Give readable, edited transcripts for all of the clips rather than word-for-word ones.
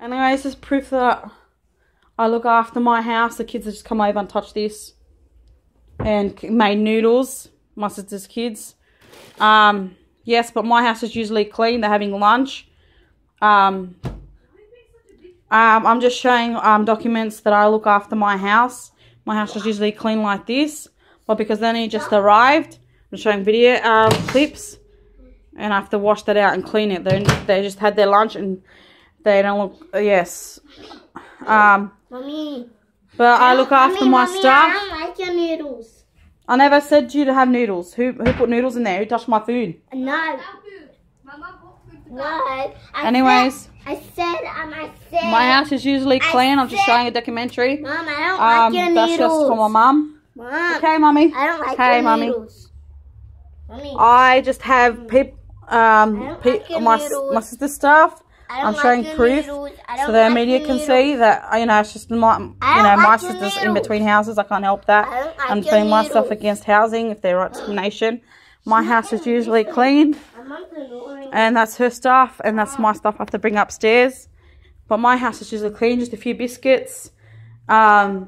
Anyway, this is proof that I look after my house. The kids have just come over and touched this and made noodles. My sister's kids. Yes, but my house is usually clean. They're having lunch. I'm just showing documents that I look after my house. My house is usually clean like this, but because they only just arrived, I'm showing video clips, and I have to wash that out and clean it. They just had their lunch and they don't look. Yes. Mommy. But I look after my stuff. I don't like your noodles. I never said to you to have noodles. Who put noodles in there? Who touched my food? No. No. Anyways. I said. My house is usually clean. I'm just showing a documentary. Mom, I don't like your noodles. That's just for my mum. Mom. Okay, mummy. I don't like your noodles. Mommy. I just have my sister's stuff. I'm showing proof so the media can see that, it's just my sister's in between houses. I can't help that. I'm putting my stuff against housing if they're right discrimination. My house is usually clean, and that's her stuff, and that's my stuff I have to bring upstairs. But my house is usually clean, just a few biscuits. The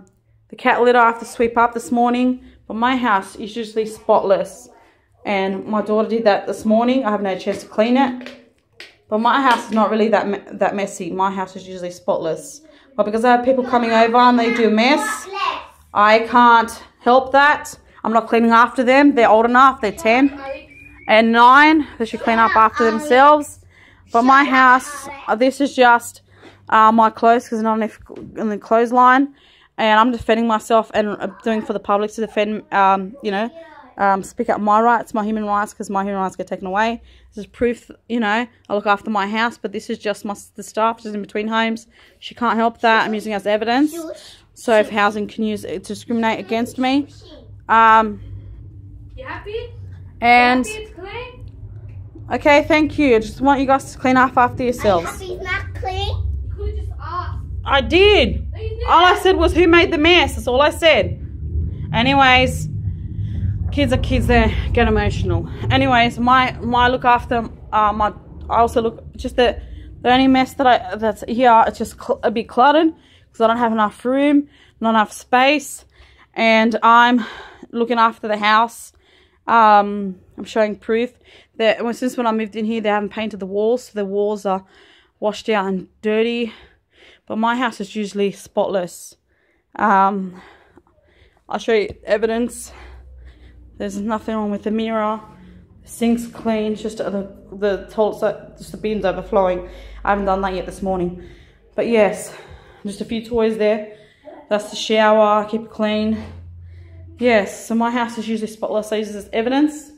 cat litter I have to sweep up this morning, but my house is usually spotless. And my daughter did that this morning. I have no chance to clean it. But my house is not really that messy. My house is usually spotless. But because I have people coming over and they do a mess, I can't help that. I'm not cleaning after them. They're old enough. They're 10 and 9. They should clean up after themselves. But my house, this is just my clothes because they're not in the clothesline. And I'm defending myself and doing for the public to defend, speak up my rights, my human rights, because my human rights get taken away. This is proof, I look after my house, but this is just the staff, just in between homes. She can't help that. I'm using it as evidence. So if housing can use it to discriminate against me. You happy? And you happy it's clean? Okay, thank you. I just want you guys to clean up after yourselves. Are you happy it's not clean? You could have just asked. I did. No, you didn't. All I said was who made the mess. That's all I said. Anyways, kids are kids. They get emotional. Anyways, my look after I also look just the only mess that's here. It's just a bit cluttered because I don't have enough room, not enough space, and I'm looking after the house. I'm showing proof that since when I moved in here, they haven't painted the walls, so the walls are washed out and dirty. But my house is usually spotless. I'll show you evidence. There's nothing wrong with the mirror. The sink's clean. Just the toilet, just the bins overflowing. I haven't done that yet this morning. But yes, just a few toys there. That's the shower. I keep it clean. Yes, so my house is usually spotless. I use this as evidence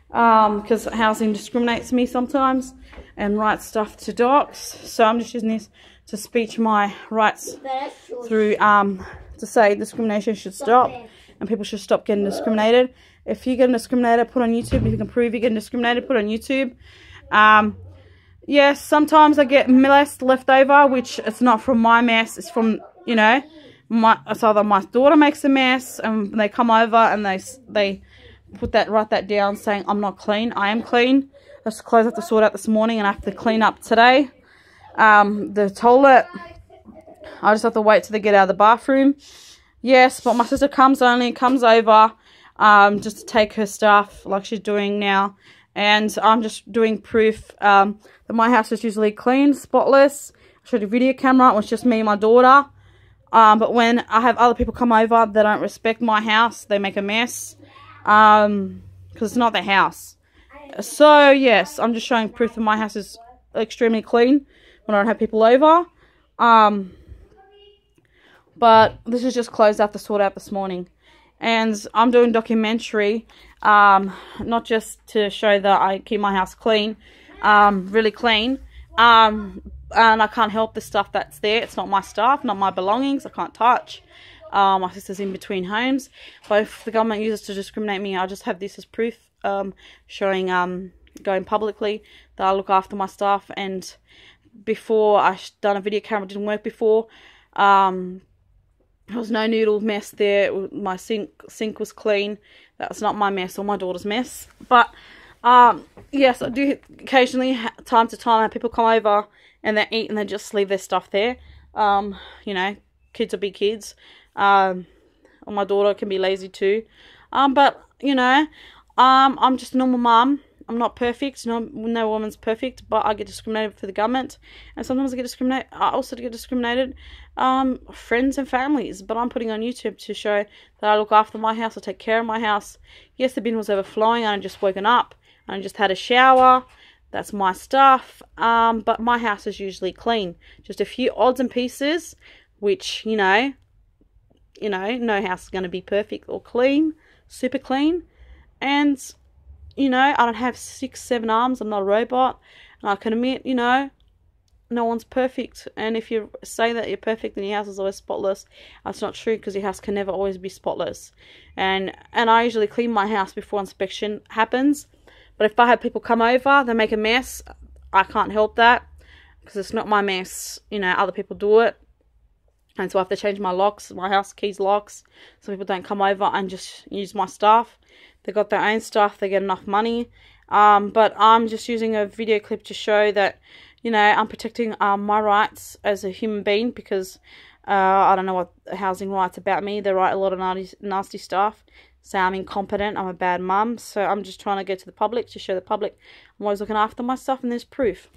because housing discriminates me sometimes and writes stuff to docs. So I'm just using this to speech my rights through to say discrimination should stop and people should stop getting discriminated. If you're getting discriminated, put on YouTube. If you can prove you're getting discriminated, put on YouTube. Yes, sometimes I get mess left over, which it's not from my mess. It's from, it's either my daughter makes a mess and they come over and they write that down saying I'm not clean. I am clean. That's clothes I have to sort out this morning and I have to clean up today. The toilet, I just have to wait till they get out of the bathroom. Yes, but my sister comes over just to take her stuff like she's doing now. And I'm just doing proof that my house is usually clean, spotless. I showed a video camera. It was just me and my daughter. But when I have other people come over, they don't respect my house. They make a mess because it's not their house. So, yes, I'm just showing proof that my house is extremely clean when I don't have people over. But this is just clothes I have to sort out this morning. And I'm doing documentary, not just to show that I keep my house clean, really clean. And I can't help the stuff that's there. It's not my stuff, not my belongings. I can't touch. My sister's in between homes. But if the government uses to discriminate me, I just have this as proof, showing, going publicly that I look after my stuff. And before I done a video camera, it didn't work before. There was no noodle mess there. My sink was clean. That's not my mess or my daughter's mess. But yes, I do occasionally, time to time, have people come over and they eat and they just leave their stuff there. You know, kids will be kids. My daughter can be lazy too. But, you know, I'm just a normal mum. I'm not perfect. No woman's perfect, but I get discriminated for the government. And sometimes I also get discriminated, friends and families. But I'm putting on YouTube to show that I look after my house. I take care of my house. Yes, the bin was overflowing and I just woken up and I just had a shower. That's my stuff. But my house is usually clean. Just a few odds and pieces, which, you know, no house is going to be perfect or clean, super clean. And, you know, I don't have 6, 7 arms. I'm not a robot. And I can admit, you know, no one's perfect. And if you say that you're perfect and your house is always spotless, that's not true, because your house can never always be spotless. And I usually clean my house before inspection happens. But if I have people come over, they make a mess, I can't help that, because it's not my mess. You know, other people do it. And so I have to change my locks, my house keys locks, so people don't come over and just use my stuff. They got their own stuff, they get enough money. But I'm just using a video clip to show that, you know, I'm protecting my rights as a human being, because I don't know what housing rights about me. They write a lot of nasty stuff, say I'm incompetent, I'm a bad mum. So I'm just trying to get to the public, to show the public I'm always looking after myself, and there's proof.